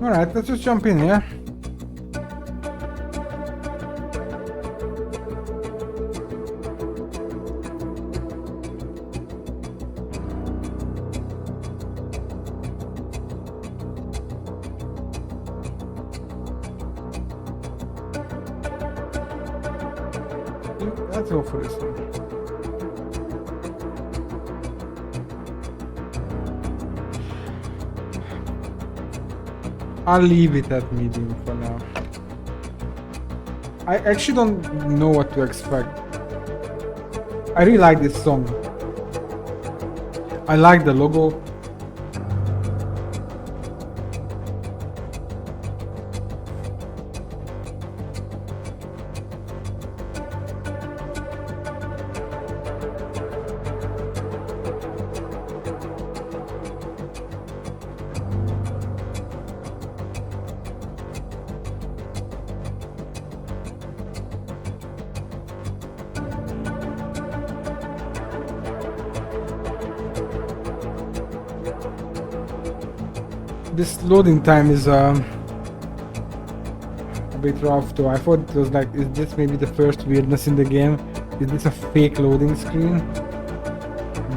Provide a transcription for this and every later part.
Alright, let's just jump in, yeah? Let's go for this one. I'll leave it at medium for now. I actually don't know what to expect. I really like this song. I like the logo. This loading time is a bit rough though. I thought it was like, is this maybe the first weirdness in the game? Is this a fake loading screen?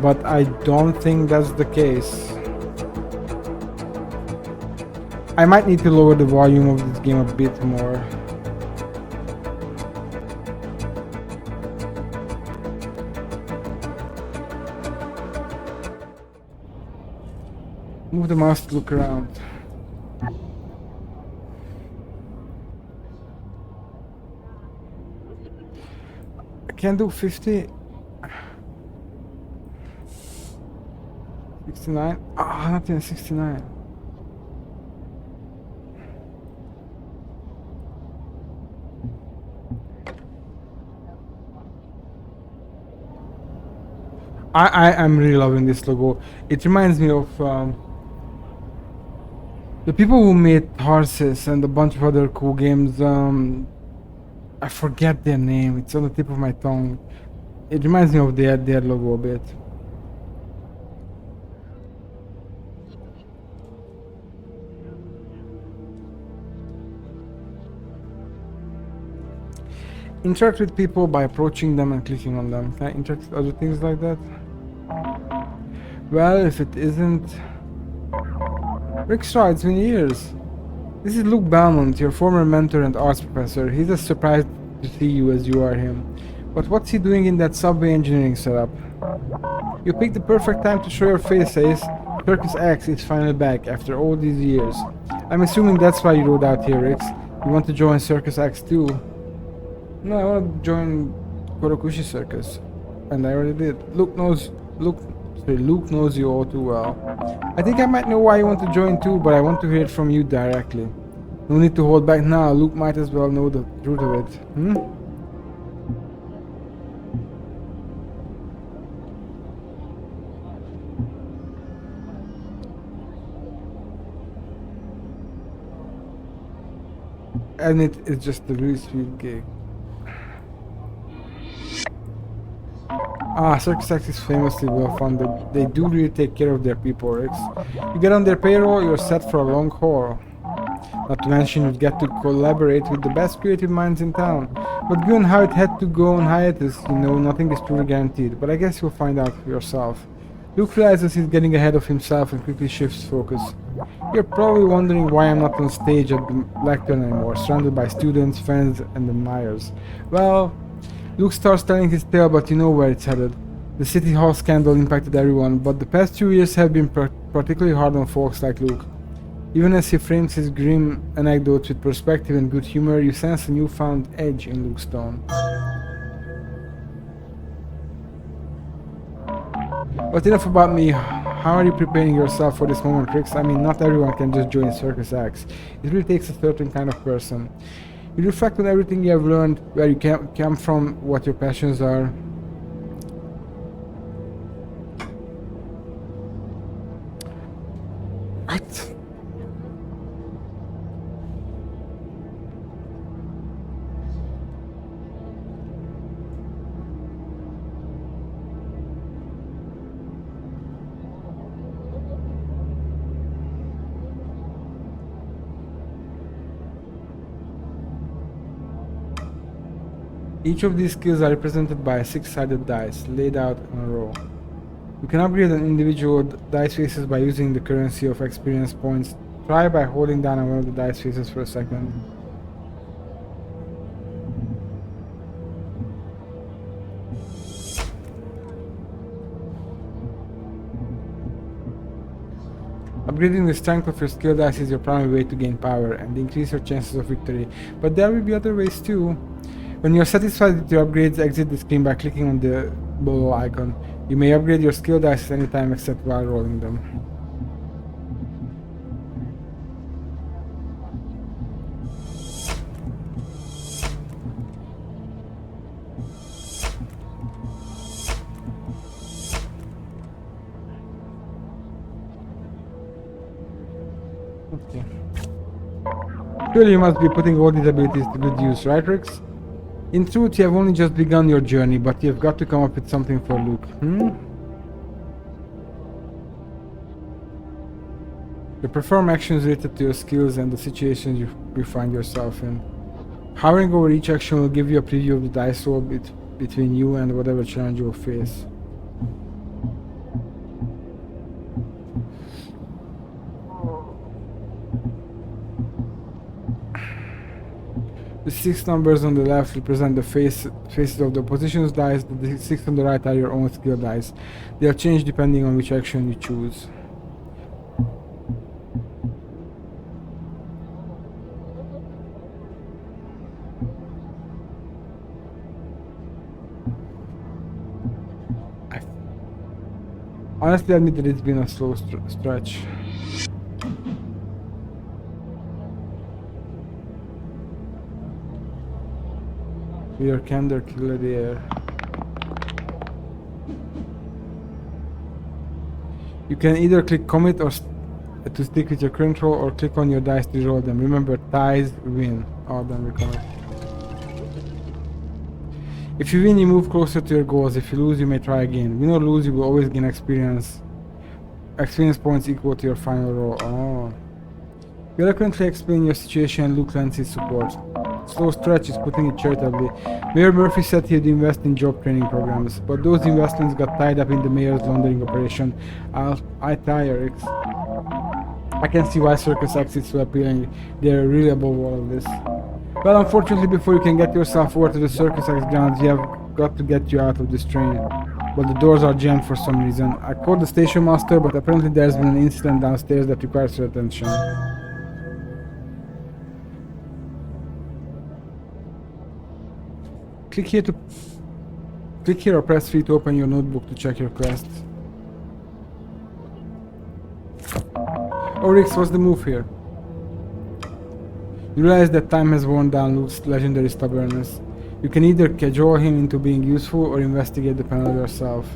But I don't think that's the case. I might need to lower the volume of this game a bit more. Move the mouse to look around. I can do 50. 69. Ah, not even 69. I am really loving this logo. It reminds me of the people who made Tarsus and a bunch of other cool games. I forget their name. It's on the tip of my tongue. It reminds me of their logo a bit. Interact with people by approaching them and clicking on them. Can I interact with other things like that? Well, if it isn't... Rick's right, it's been years. This is Luke Belmont, your former mentor and arts professor. He's as surprised to see you as you are him. But what's he doing in that subway engineering setup? You picked the perfect time to show your face, Ace. Circus X is finally back after all these years. I'm assuming that's why you rode out here, Rix. You want to join Circus X too? No, I want to join Korokushi Circus. And I already did. Luke knows you all too well. I think I might know why you want to join too, but I want to hear it from you directly. No need to hold back now. Luke might as well know the truth of it. And it's just a really sweet gig. Ah, Circus X is famously well funded. They do really take care of their people, Rix. You get on their payroll, you're set for a long haul. Not to mention you get to collaborate with the best creative minds in town. But given how it had to go on hiatus, you know, nothing is truly guaranteed. But I guess you'll find out for yourself. Luke realizes he's getting ahead of himself and quickly shifts focus. You're probably wondering why I'm not on stage at the lectern anymore, surrounded by students, friends, and admirers. Well, Luke starts telling his tale, but you know where it's headed. The City Hall scandal impacted everyone, but the past 2 years have been particularly hard on folks like Luke. Even as he frames his grim anecdotes with perspective and good humor, you sense a newfound edge in Luke's tone. But enough about me. How are you preparing yourself for this moment, Rix? I mean, not everyone can just join Circus X. It really takes a certain kind of person. You reflect on everything you have learned, where you come from, what your passions are. What? Each of these skills are represented by a six-sided dice, laid out on a row. You can upgrade an individual dice faces by using the currency of experience points. Try by holding down on one of the dice faces for a second. Upgrading the strength of your skill dice is your primary way to gain power and increase your chances of victory, but there will be other ways too. When you're satisfied with your upgrades, exit the screen by clicking on the ball icon. You may upgrade your skill dice at any time except while rolling them. Okay. Surely you must be putting all these abilities to good use, right, Rix? In truth, you have only just begun your journey, but you've got to come up with something for Luke. You perform actions related to your skills and the situations you find yourself in. Hovering over each action will give you a preview of the dice roll between you and whatever challenge you will face. The 6 numbers on the left represent the faces of the opposition's dice. The 6 on the right are your own skill dice. They'll change depending on which action you choose. Honestly, I admit that it's been a slow stretch. Your candor killer the air. You can either click commit or to stick with your current roll, or click on your dice to roll them. Remember, ties win. Oh, then we commit. If you win, you move closer to your goals. If you lose, you may try again. Win or lose, you will always gain experience. Experience points equal to your final roll. Oh. You eloquently explain your situation and Luke lends his support. Slow stretch is putting it charitably. Mayor Murphy said he'd invest in job training programs, but those investments got tied up in the mayor's laundering operation. I tire, Rix. I can see why circus acts is so appealing. They're really above all of this. Well, unfortunately, before you can get yourself over to the circus X grounds, you have got to get you out of this train. But the doors are jammed for some reason. I called the station master, but apparently there's been an incident downstairs that requires your attention. Click here or press 3 to open your notebook to check your quest. Oh, Rix, what's the move here? You realize that time has worn down Luke's legendary stubbornness. You can either cajole him into being useful or investigate the panel yourself.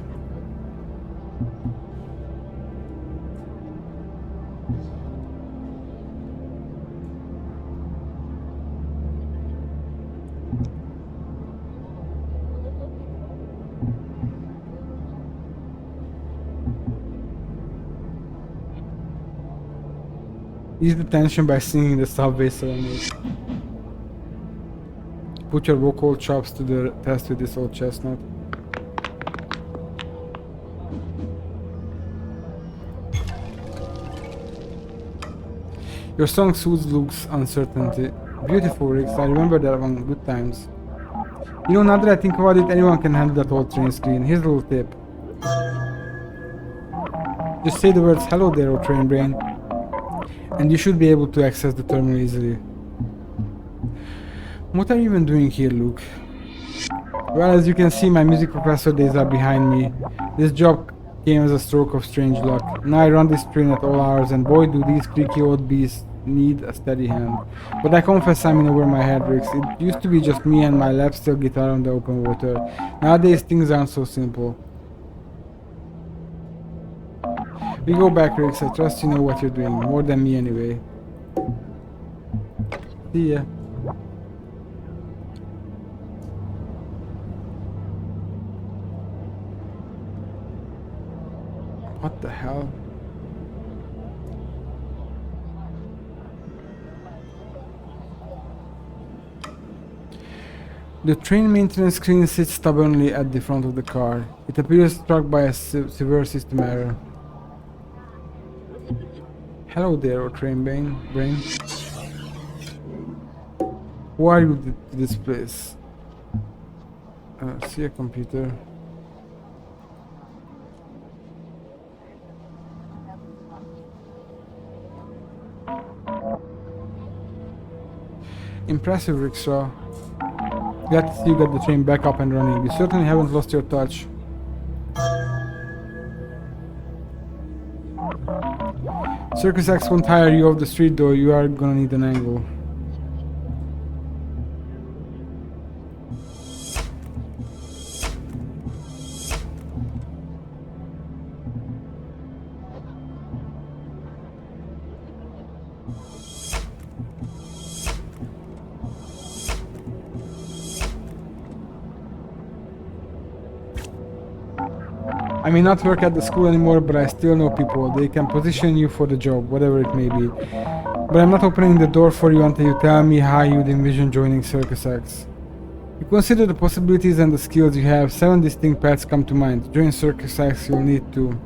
Ease the tension by singing the subway serenade. Put your vocal chops to the test with this old chestnut. Your song soothes Luke's uncertainty. Beautiful, Rix. I remember that one. Good times. You know, now that I think about it, anyone can handle that old train screen. Here's a little tip. Just say the words, "Hello there, old train brain," and you should be able to access the terminal easily. What are you even doing here, Luke? Well, as you can see, my music professor days are behind me. This job came as a stroke of strange luck. Now I run this train at all hours, and boy do these creaky old beasts need a steady hand. But I confess I'm in over my head, Rix. It used to be just me and my lap steel guitar on the open water. Nowadays things aren't so simple. We go back, Rix. I trust you know what you're doing. More than me anyway. See ya. What the hell? The train maintenance screen sits stubbornly at the front of the car. It appears struck by a severe system error. Hello there, train brain. Who are you to this place? See a computer. Impressive, Rickshaw. Glad to see you got the train back up and running. You certainly haven't lost your touch. Circus X won't hire you off the street though, you are gonna need an angle. I may not work at the school anymore, but I still know people. They can position you for the job, whatever it may be. But I'm not opening the door for you until you tell me how you'd envision joining Circus X. You consider the possibilities and the skills you have. 7 distinct paths come to mind. To join Circus X, you'll need to...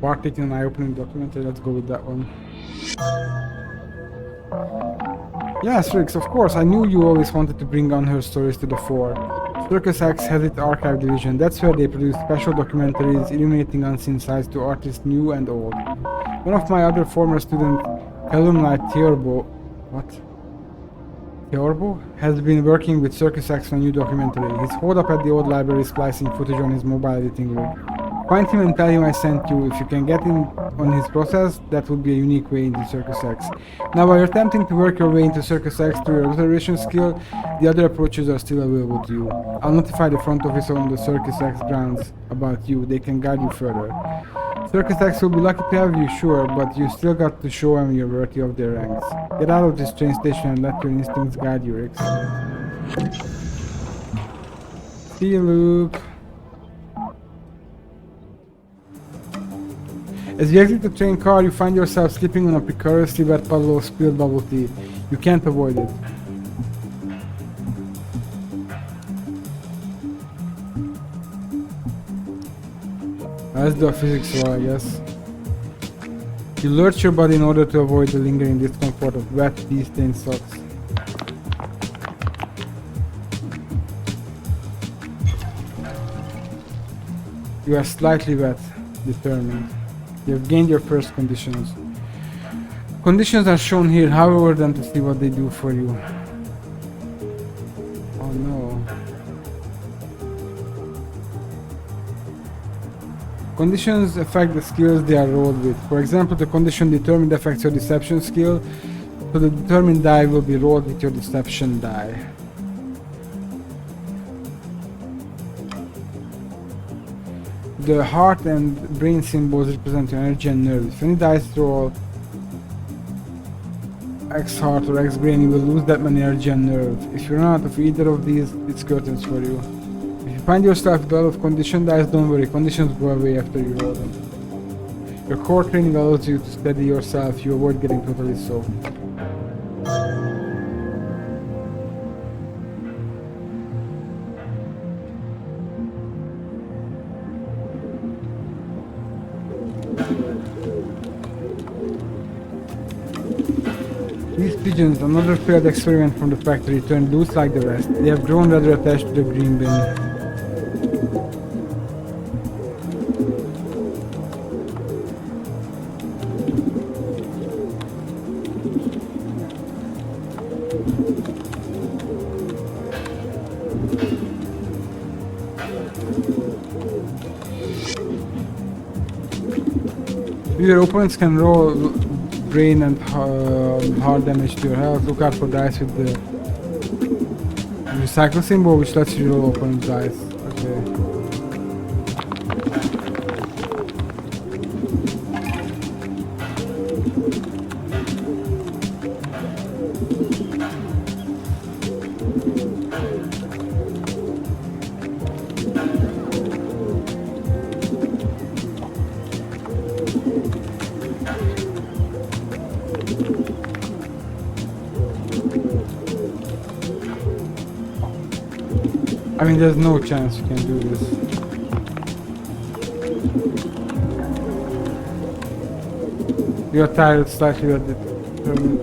Bartik and eye-opening documentary, let's go with that one. Yes, Riggs, of course, I knew you always wanted to bring unheard stories to the fore. Circus X has its archive division, that's where they produce special documentaries illuminating unseen sides to artists new and old. One of my other former students, alumni Theorbo... What? Theorbo? Has been working with Circus X on a new documentary. He's holed up at the old library splicing footage on his mobile editing rig. Find him and tell him I sent you. If you can get in on his process, that would be a unique way into Circus X. Now, while you're attempting to work your way into Circus X through your observation skill, the other approaches are still available to you. I'll notify the front office on the Circus X grounds about you. They can guide you further. Circus X will be lucky to have you, sure, but you still got to show them you're worthy of their ranks. Get out of this train station and let your instincts guide you, Rex. See you, Luke. As you exit the train car, you find yourself slipping on a precariously wet puddle of spilled bubble tea. You can't avoid it. Let's do a physics roll, I guess. You lurch your body in order to avoid the lingering discomfort of wet, tea-stained socks. You are slightly wet, determined. You have gained your first conditions. Conditions are shown here, however, then to see what they do for you. Oh no. Conditions affect the skills they are rolled with. For example, the condition determined affects your deception skill, so the determined die will be rolled with your deception die. The heart and brain symbols represent your energy and nerves. If any dice roll X heart or X brain, you will lose that many energy and nerve. If you run out of either of these, it's curtains for you. If you find yourself with a lot of condition dice, don't worry, conditions go away after you roll them. Your core training allows you to steady yourself, you avoid getting totally soaked. These pigeons, another failed experiment from the factory, turned loose like the rest. They have grown rather attached to the green bin. Your opponents can roll brain and hard damage to your health. Look out for dice with the recycle symbol, which lets you roll opponent's dice. Okay. I mean, there's no chance you can do this. You're tired slightly at the...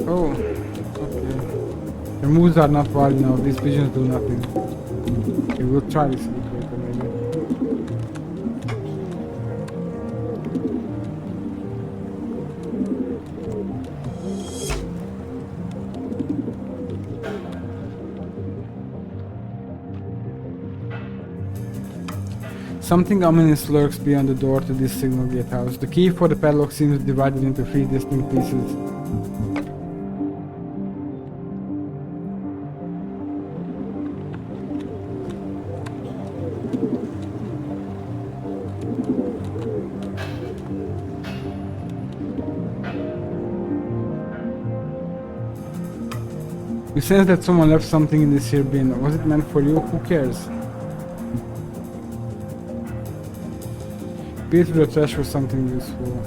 Oh, okay. Your moves are not wild enough. These pigeons do nothing. Okay, we'll try this a bit later, maybe. Something ominous lurks beyond the door to this signal gate house. The key for the padlock seems divided into 3 distinct pieces. You sense that someone left something in this here bin. Was it meant for you? Who cares? Peer through the trash for something useful.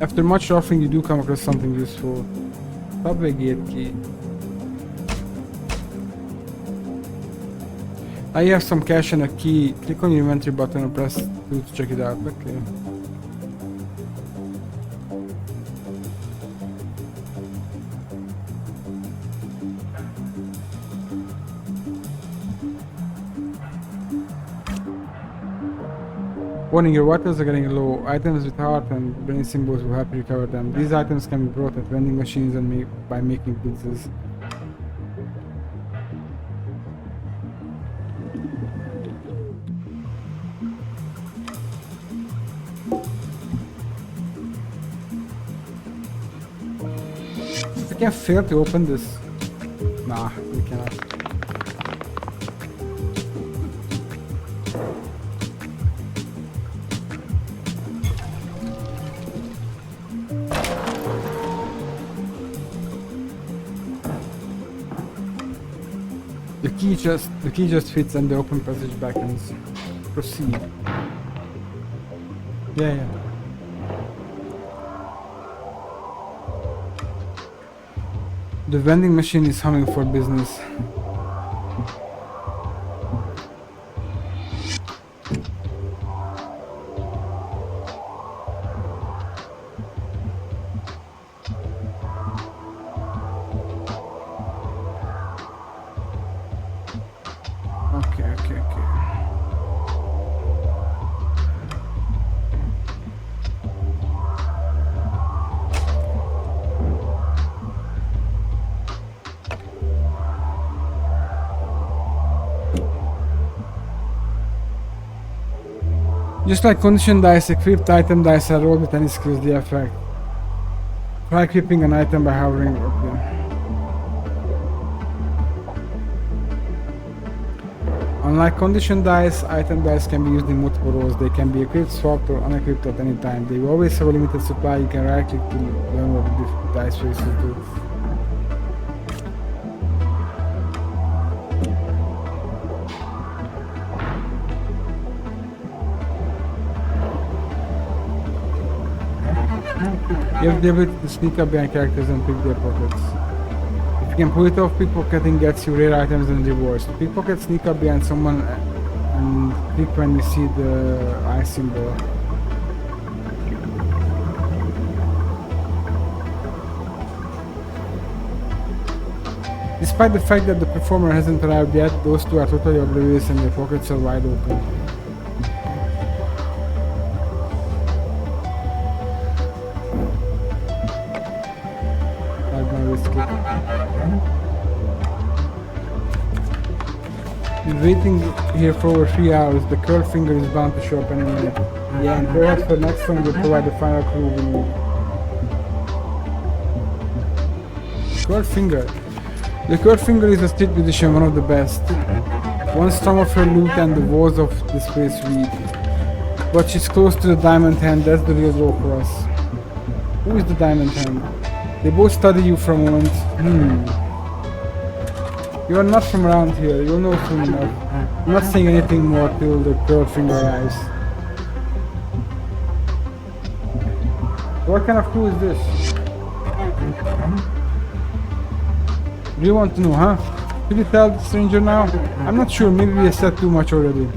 After much roughing, you do come across something useful. Subway gate key. I have some cash and a key. Click on your inventory button and press 2 to check it out. Okay. Warning, your vitals are getting low. Items with heart and brain symbols will help you recover them. These items can be brought at vending machines and by making pizzas. We can fail to open this. Nah, we cannot. The key just fits and the open passage beckons. Proceed. Yeah. The vending machine is humming for business. Okay. Just like condition dice, equipped item dice are rolled with any skills they affect. Try equipping an item by hovering. Okay. Unlike condition dice, item dice can be used in multiple roles. They can be equipped, swapped, or unequipped at any time. They will always have a limited supply. You can right click to learn what the dice faces do. You have the ability to sneak up behind characters and pick their pockets. If you can pull it off, pickpocketing gets you rare items and rewards. To pickpocket, sneak up behind someone and click when you see the eye symbol. Despite the fact that the performer hasn't arrived yet, those two are totally oblivious and their pockets are wide open. Been waiting here for over 3 hours. The curled finger is bound to show up any minute. Yeah, and perhaps for next time we'll provide the final clue we need. Curled finger. The curled finger is a street musician, one of the best. One strum of her lute and the walls of this place read. But she's close to the diamond hand. That's the real goal for us. Who is the diamond hand? They both study you for a moment. You are not from around here. You'll know soon enough. I'm not saying anything more till the girl finger arrives. What kind of clue is this? Do you want to know, huh? Did you tell the stranger now? I'm not sure. Maybe we have said too much already.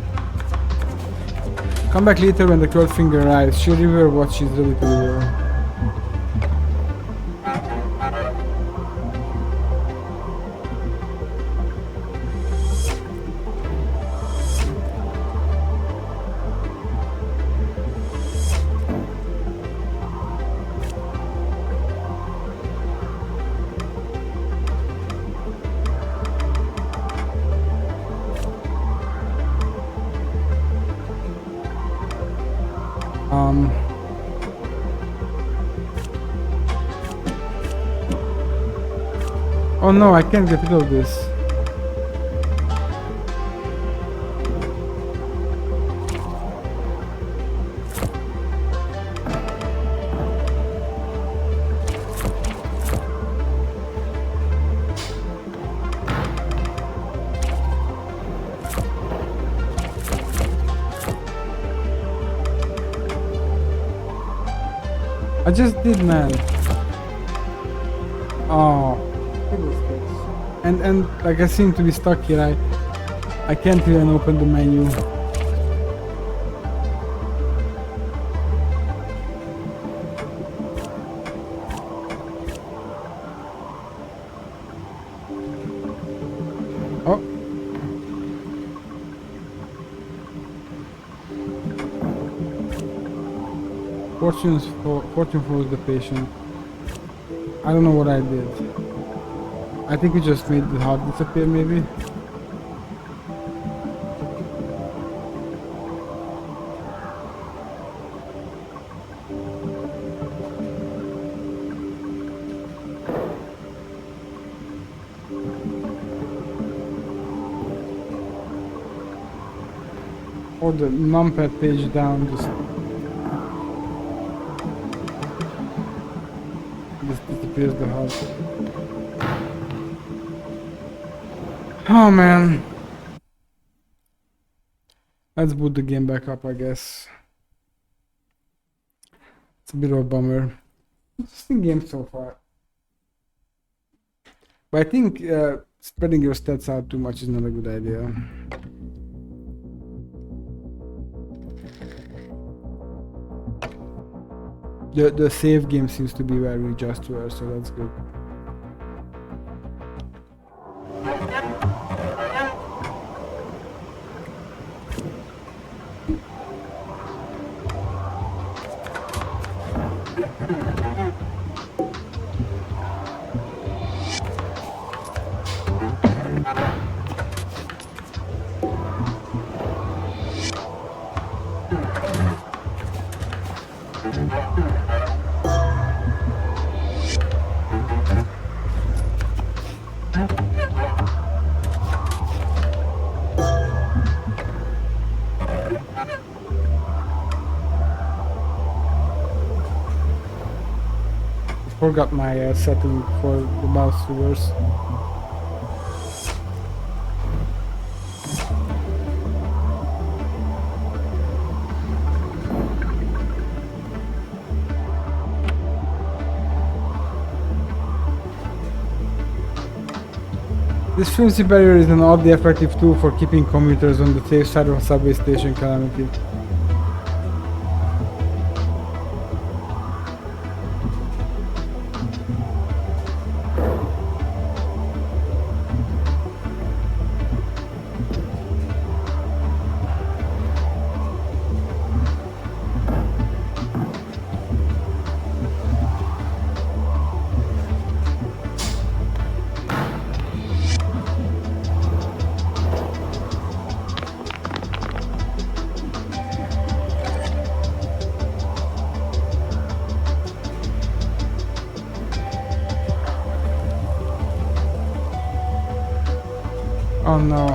Come back later when the curled finger arrives. She'll reveal what she's ready to reveal. Oh no, I can't get rid of this. I just did, man. Oh. And like I seem to be stuck here. I can't even open the menu. Oh. Fortune follows the patient. I don't know what I did. I think we just made the heart disappear, maybe. Or the numpad page down, just disappears the heart. Oh man. Let's boot the game back up, I guess. It's a bit of a bummer. Interesting game so far. But I think spreading your stats out too much is not a good idea. The save game seems to be where we just were, so that's good. Forgot my setting for the mouse reverse. This flimsy barrier is an oddly effective tool for keeping commuters on the safe side of a subway station calamity. Oh no.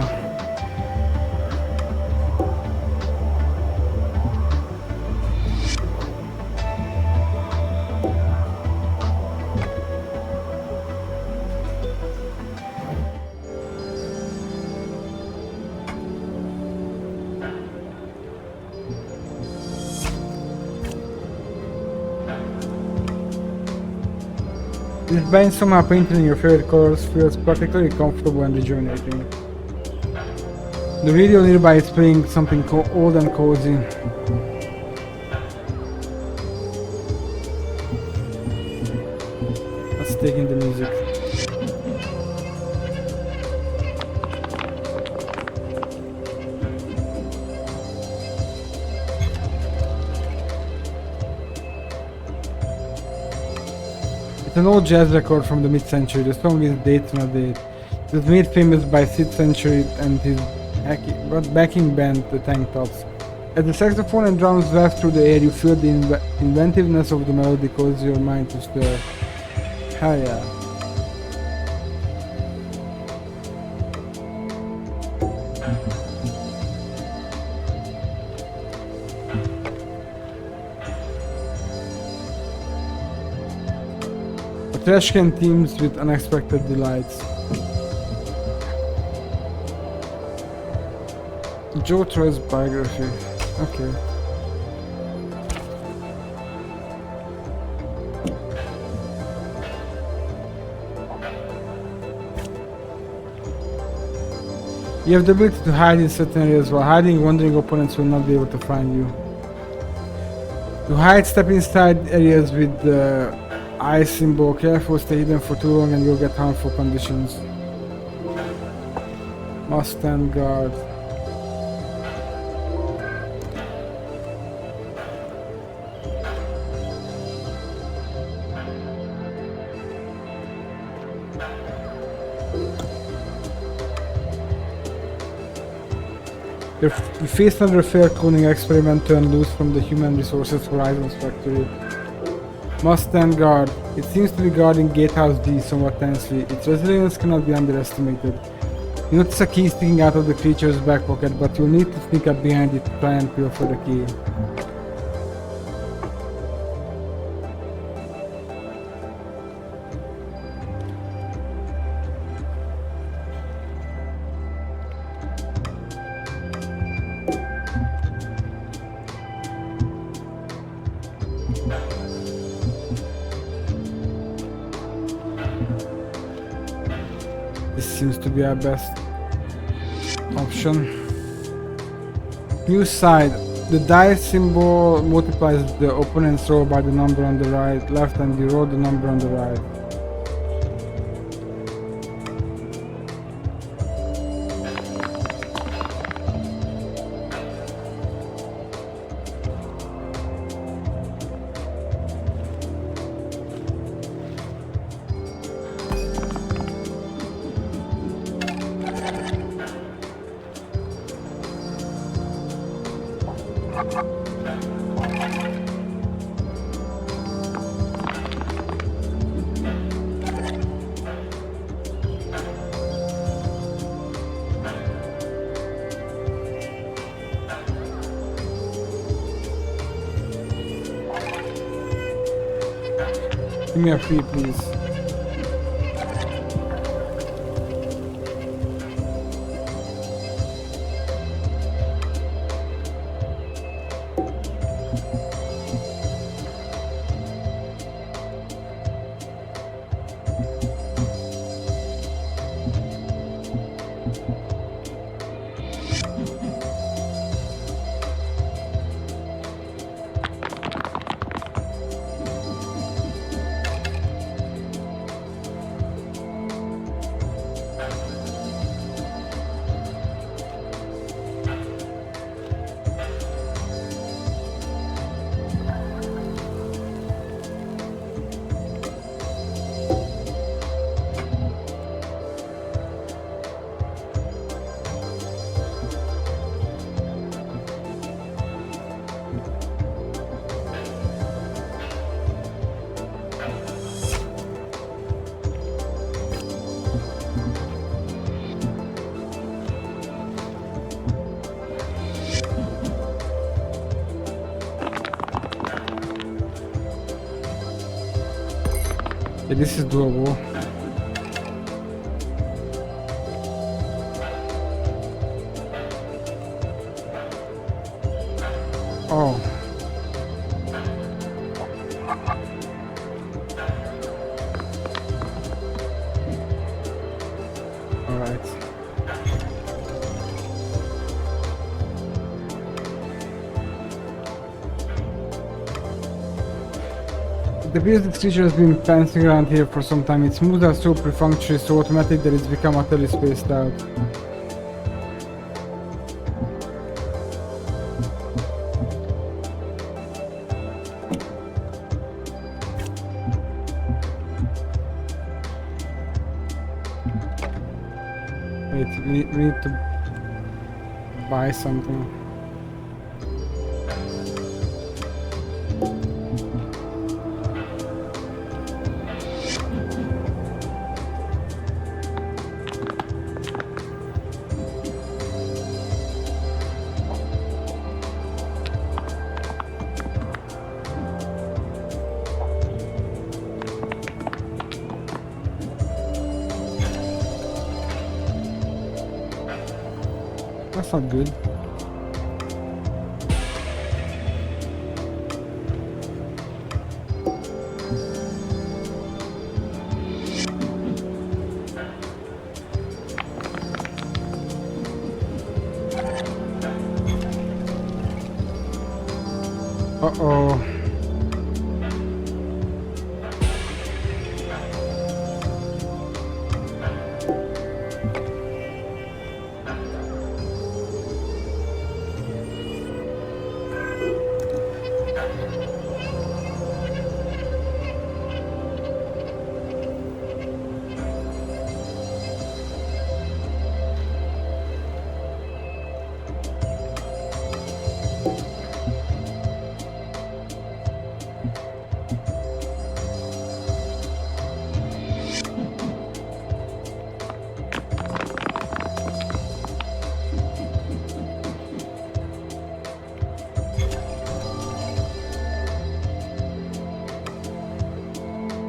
This band somehow painted in your favorite colors feels particularly comfortable and rejuvenating. The radio nearby is playing something old and cozy. Let's take in the music. It's an old jazz record from the mid-century. The song is Dates on a Date. It was made famous by Sid Century and his backing band, the Tank Tops. As the saxophone and drums waft through the air, you feel the inventiveness of the melody causes your mind to stir. Hell yeah. A trash can teems with unexpected delights. Joe Troy's biography. Okay. You have the ability to hide in certain areas. While hiding, wandering opponents will not be able to find you. To hide, step inside areas with the eye symbol. Careful, stay hidden for too long and you'll get harmful conditions. Must stand guard. You face another fair cloning experiment turned loose from the Human Resources Horizons factory. Must stand guard. It seems to be guarding Gatehouse D somewhat tensely. Its resilience cannot be underestimated. You notice a key sticking out of the creature's back pocket, but you'll need to sneak up behind it to try and peel for the key. This seems to be our best option. New side. The die symbol multiplies the opponent's roll by the number on the right, left, and you roll the number on the right. Give me a free, please. Yeah, this is doable. Oh. Alright. It appears this creature has been passing around here for some time. Its moves are so perfunctory, so automatic that it's become utterly spaced out. Wait, we need to buy something. That's not good. Uh-oh.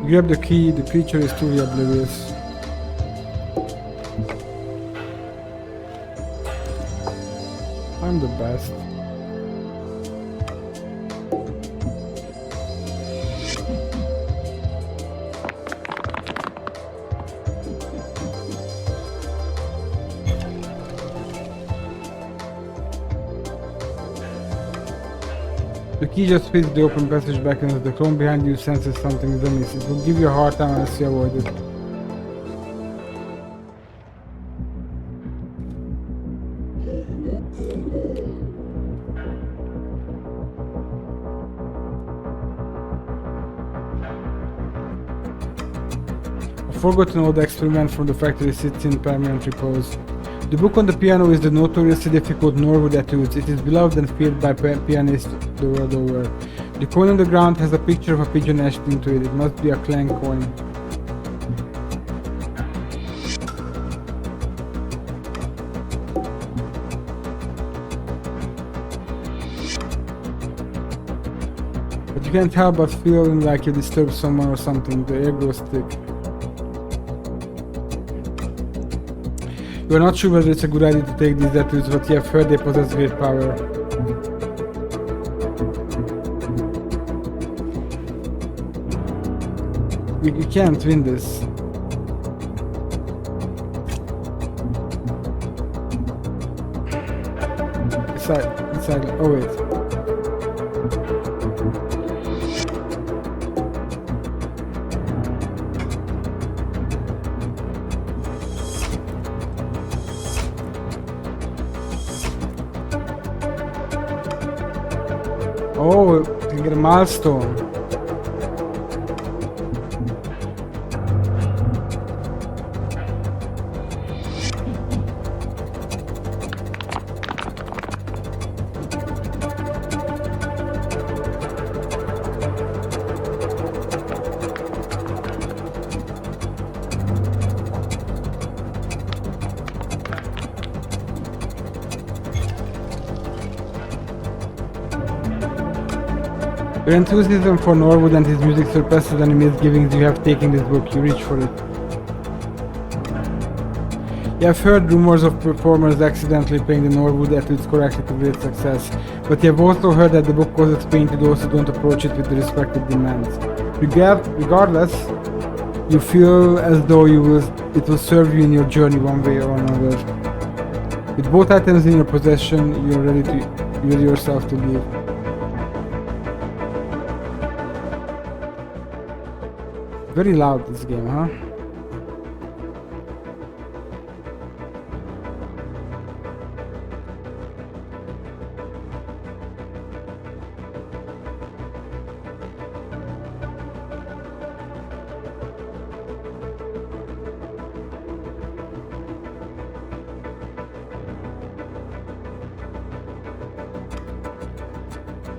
Grab the key, the creature is truly oblivious. I'm the best. The key just fits the open passage back into the clone behind you senses something amiss. It will give you a hard time unless you avoid it. A forgotten old experiment from the factory sits in permanent repose. The book on the piano is the notoriously difficult Norwood Etudes. It is beloved and feared by pianists the world over. The coin on the ground has a picture of a pigeon etched into it. It must be a clang coin. But you can't help but feeling like you disturbed someone or something. The air goes thick. You are not sure whether it's a good idea to take these etudes, but you have heard they possess great power. You can't win this. Inside. Oh wait. Oh, you can get a milestone. Your enthusiasm for Norwood and his music surpasses any misgivings you have taken this book. You reach for it. You have heard rumors of performers accidentally playing the Norwood Etudes correctly to great success, but you have also heard that the book causes pain to those who don't approach it with the respective demands. Regardless, You feel as though it will serve you in your journey one way or another. With both items in your possession, you're ready yourself to leave. Very loud this game, huh?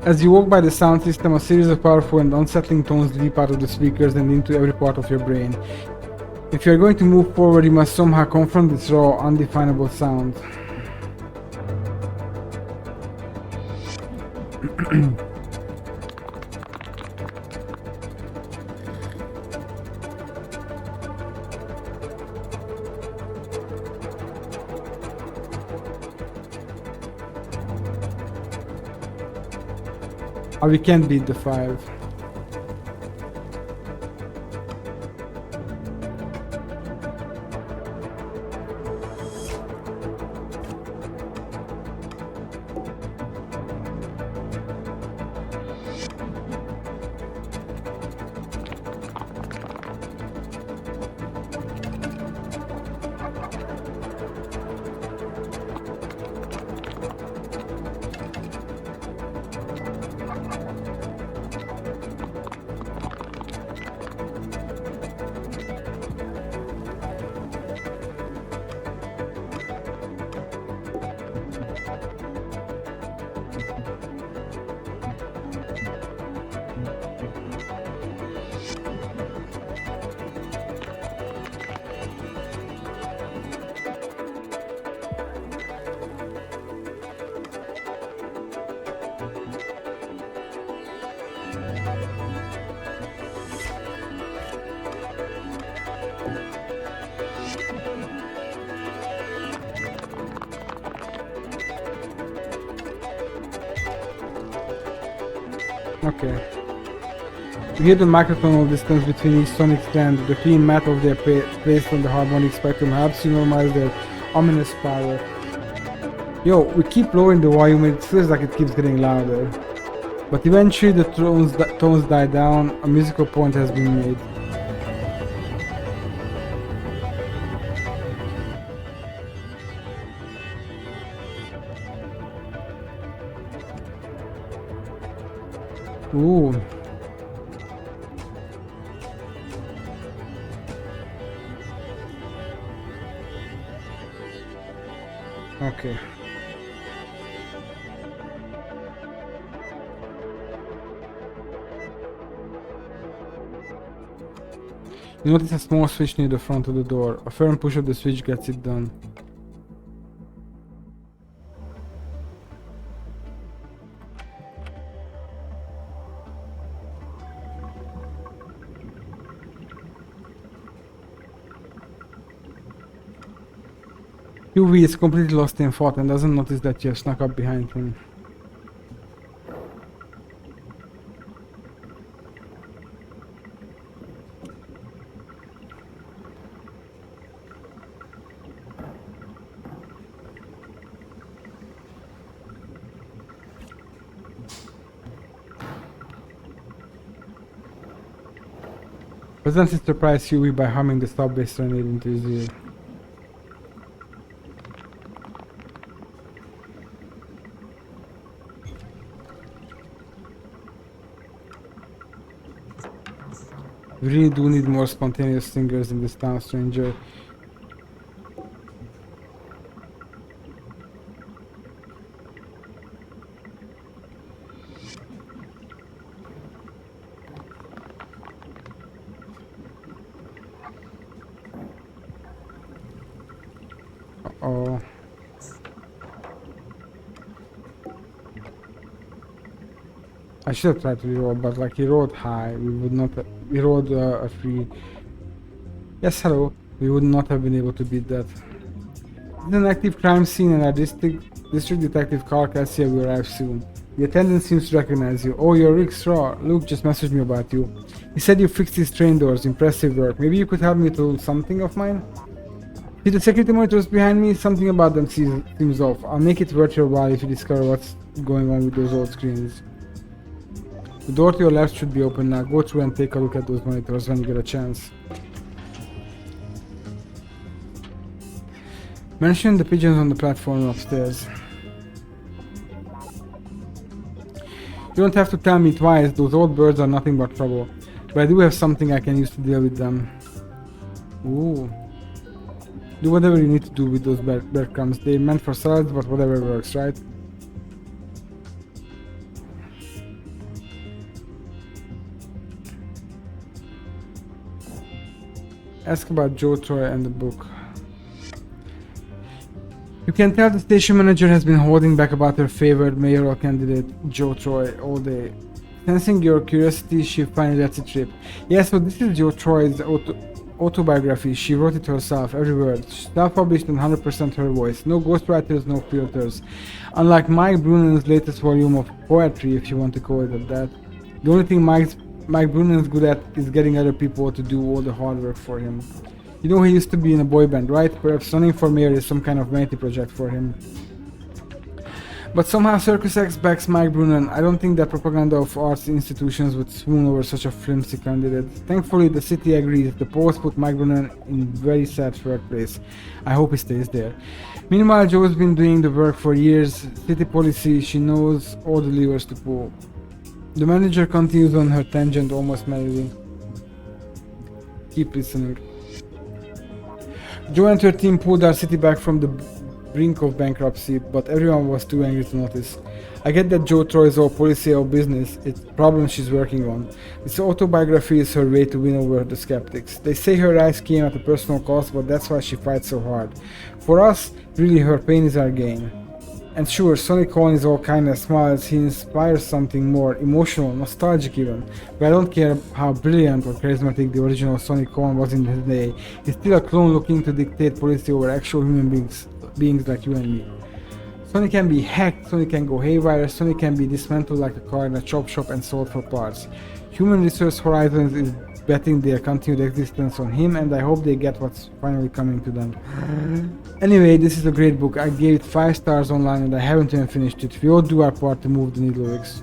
As you walk by the sound system, a series of powerful and unsettling tones leap out of the speakers and into every part of your brain. If you are going to move forward, you must somehow confront this raw, undefinable sound. We can't beat the 5. Okay. You hear the microtonal distance between each sonic strand. The clean math of their placed on the harmonic spectrum helps you normalize their ominous power. Yo, we keep lowering the volume and it feels like it keeps getting louder. But eventually the tones die down, a musical point has been made. Ooh. Okay. You notice a small switch near the front of the door. A firm push of the switch gets it done. UV is completely lost in thought and doesn't notice that you have snuck up behind him. Presents his surprise UV by humming the subway serenade into his ear. We really do need more spontaneous singers in this town, stranger. Uh-oh. I should have tried to reroll, but like he rolled high, we would not. We rolled a 3. Yes, hello. We would not have been able to beat that. It's an active crime scene, and our district detective Carl Cassia will arrive soon. The attendant seems to recognize you. Oh, you're Rick Straw. Luke just messaged me about you. He said you fixed his train doors. Impressive work. Maybe you could help me to something of mine? See the security monitors behind me? Something about them seems off. I'll make it worth your while if you discover what's going on with those old screens. The door to your left should be open now. Go through and take a look at those monitors when you get a chance. Mention the pigeons on the platform upstairs. You don't have to tell me twice, those old birds are nothing but trouble. But I do have something I can use to deal with them. Ooh. Do whatever you need to do with those breadcrumbs. They're meant for salads, but whatever works, right? Ask about Joe Troy and the book. You can tell the station manager has been holding back about her favored mayoral candidate, Joe Troy, all day. Sensing your curiosity, she finally lets it rip. Yeah, so this is Joe Troy's autobiography. She wrote it herself, every word. Self-published and 100% her voice. No ghostwriters, no filters. Unlike Mike Brunen's latest volume of poetry, if you want to call it that. The only thing Mike Brunen's good at is getting other people to do all the hard work for him. You know he used to be in a boy band, right? Perhaps running for mayor is some kind of vanity project for him. But somehow Circus X backs Mike Brunen. I don't think that propaganda of arts institutions would swoon over such a flimsy candidate. Thankfully the city agrees. The polls put Mike Brunen in very sad third place. I hope he stays there. Meanwhile, Joe's been doing the work for years. City policy, she knows all the levers to pull. The manager continues on her tangent almost merrily. Keep listening. Joe and her team pulled our city back from the brink of bankruptcy, but everyone was too angry to notice. I get that Joe Troy is all policy or business, it's problems she's working on. This autobiography is her way to win over the skeptics. They say her rise came at a personal cost, but that's why she fights so hard. For us, really her pain is our gain. And sure, Sonny Cohen is all kindness, smiles, he inspires something more emotional, nostalgic even. But I don't care how brilliant or charismatic the original Sonny Cohen was in his day. He's still a clone looking to dictate policy over actual human beings like you and me. Sonny can be hacked, Sonny can go haywire, Sonny can be dismantled like a car in a chop shop and sold for parts. Human Resource Horizons is betting their continued existence on him, and I hope they get what's finally coming to them. Anyway, this is a great book. I gave it 5 stars online and I haven't even finished it. We all do our part to move the needle, X.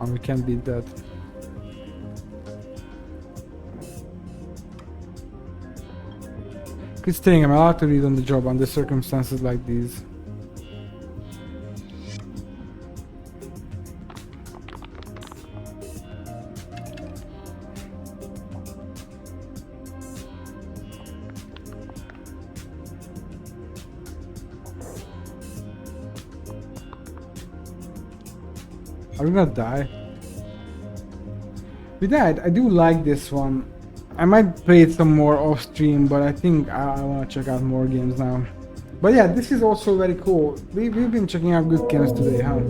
We can't beat that. Quit staying, I'm allowed to read on the job under circumstances like these. Are we gonna die? We died. I do like this one. I might play it some more off stream, but I think I want to check out more games now. But yeah, this is also very cool. We've been checking out good games today, huh?